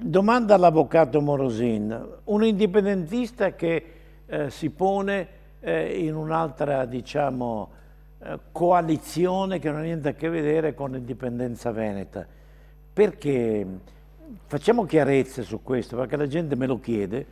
Domanda all'avvocato Morosin, un indipendentista che si pone in un'altra, diciamo, coalizione che non ha niente a che vedere con l'indipendenza veneta, perché facciamo chiarezza su questo, perché la gente me lo chiede.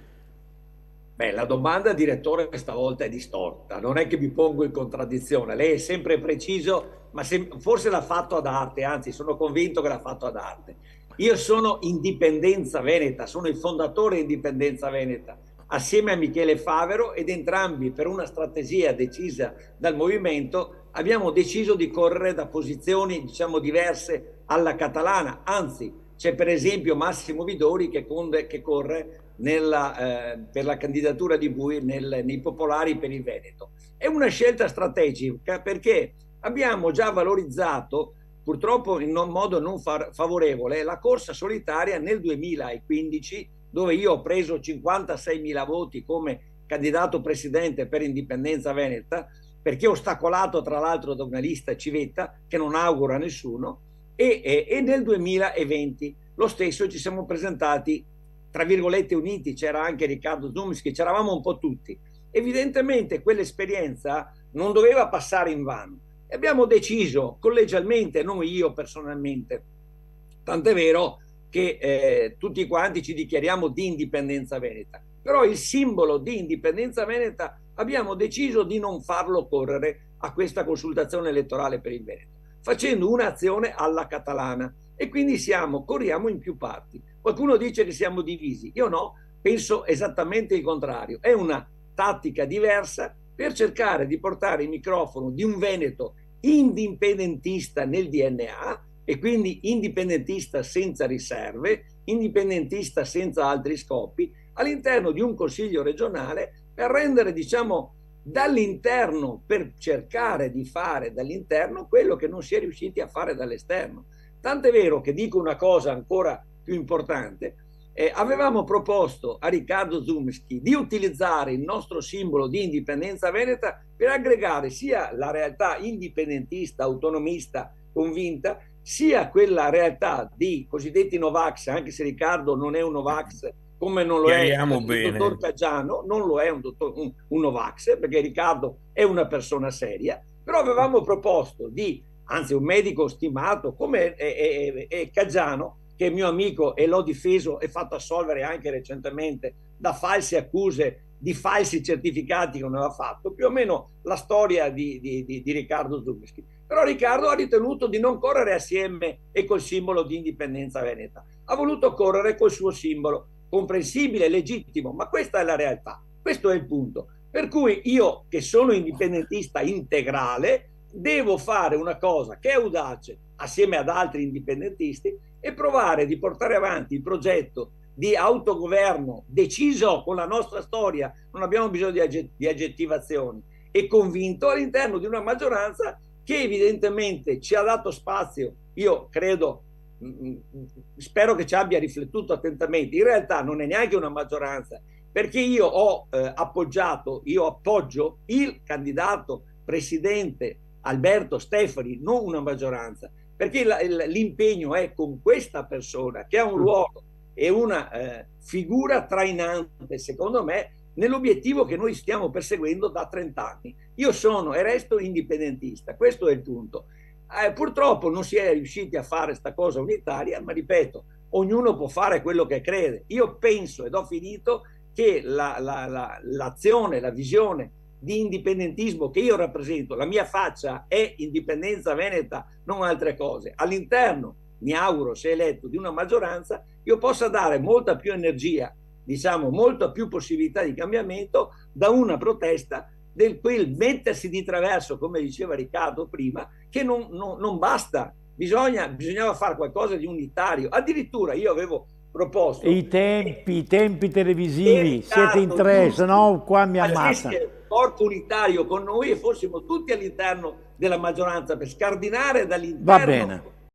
Beh, la domanda, direttore, stavolta è distorta. Non è che mi pongo in contraddizione. Lei è sempre preciso, ma forse l'ha fatto ad arte, anzi, sono convinto che l'ha fatto ad arte. Io sono Indipendenza Veneta, sono il fondatore di Indipendenza Veneta, assieme a Michele Favero, ed entrambi, per una strategia decisa dal movimento, abbiamo deciso di correre da posizioni, diciamo, diverse alla catalana. Anzi, c'è per esempio Massimo Vidori che corre per la candidatura di Bui nei popolari per il Veneto. È una scelta strategica perché abbiamo già valorizzato, purtroppo in un modo non favorevole, la corsa solitaria nel 2015, dove io ho preso 56.000 voti come candidato presidente per Indipendenza Veneta, perché ostacolato tra l'altro da una lista civetta che non augura a nessuno, e nel 2020 lo stesso ci siamo presentati tra virgolette uniti, c'era anche Riccardo Zumski, c'eravamo un po' tutti. Evidentemente quell'esperienza non doveva passare in vano e abbiamo deciso collegialmente, non io personalmente, tant'è vero che tutti quanti ci dichiariamo di Indipendenza Veneta, però il simbolo di Indipendenza Veneta abbiamo deciso di non farlo correre a questa consultazione elettorale per il Veneto, facendo un'azione alla catalana, e quindi corriamo in più parti. Qualcuno dice che siamo divisi, io no, penso esattamente il contrario. È una tattica diversa per cercare di portare il microfono di un Veneto indipendentista nel DNA, e quindi indipendentista senza riserve, indipendentista senza altri scopi, all'interno di un consiglio regionale, per rendere, diciamo, dall'interno, per cercare di fare dall'interno quello che non si è riusciti a fare dall'esterno. Tant'è vero che dico una cosa ancora più importante, avevamo proposto a Riccardo Zumski di utilizzare il nostro simbolo di Indipendenza Veneta per aggregare sia la realtà indipendentista, autonomista, convinta, sia quella realtà di cosiddetti Novax, anche se Riccardo non è un Novax, come non lo è Chiariamo il dottor bene. Caggiano, non lo è un Novax, perché Riccardo è una persona seria, però avevamo proposto anzi un medico stimato come è Caggiano, che è mio amico e l'ho difeso e fatto assolvere anche recentemente da false accuse di falsi certificati che non aveva fatto, più o meno la storia di Riccardo Zubischi. Però Riccardo ha ritenuto di non correre assieme e col simbolo di Indipendenza Veneta, ha voluto correre col suo simbolo, comprensibile, legittimo, ma questa è la realtà, questo è il punto. Per cui io, che sono indipendentista integrale, devo fare una cosa che è audace assieme ad altri indipendentisti e provare di portare avanti il progetto di autogoverno deciso con la nostra storia, non abbiamo bisogno di aggettivazioni, e convinto all'interno di una maggioranza che evidentemente ci ha dato spazio. Io credo, spero che ci abbia riflettuto attentamente, in realtà non è neanche una maggioranza, perché io appoggio il candidato presidente Alberto Stefani, non una maggioranza, perché l'impegno è con questa persona che ha un ruolo e una figura trainante, secondo me, nell'obiettivo che noi stiamo perseguendo da 30 anni. Io sono e resto indipendentista, questo è il punto. Purtroppo non si è riusciti a fare questa cosa unitaria, ma ripeto, ognuno può fare quello che crede. Io penso, ed ho finito, che l'azione, la visione di indipendentismo che io rappresento, la mia faccia è Indipendenza Veneta, non altre cose. All'interno, mi auguro, se eletto, di una maggioranza, io possa dare molta più energia, diciamo, molta più possibilità di cambiamento da una protesta del quel mettersi di traverso, come diceva Riccardo prima, che non basta, bisognava fare qualcosa di unitario. Addirittura io avevo proposto I tempi che televisivi, siete in Riccardo tre, se Giusti no qua mi ammazzano. facesse corpo unitario con noi e fossimo tutti all'interno della maggioranza per scardinare Va dall'interno bene.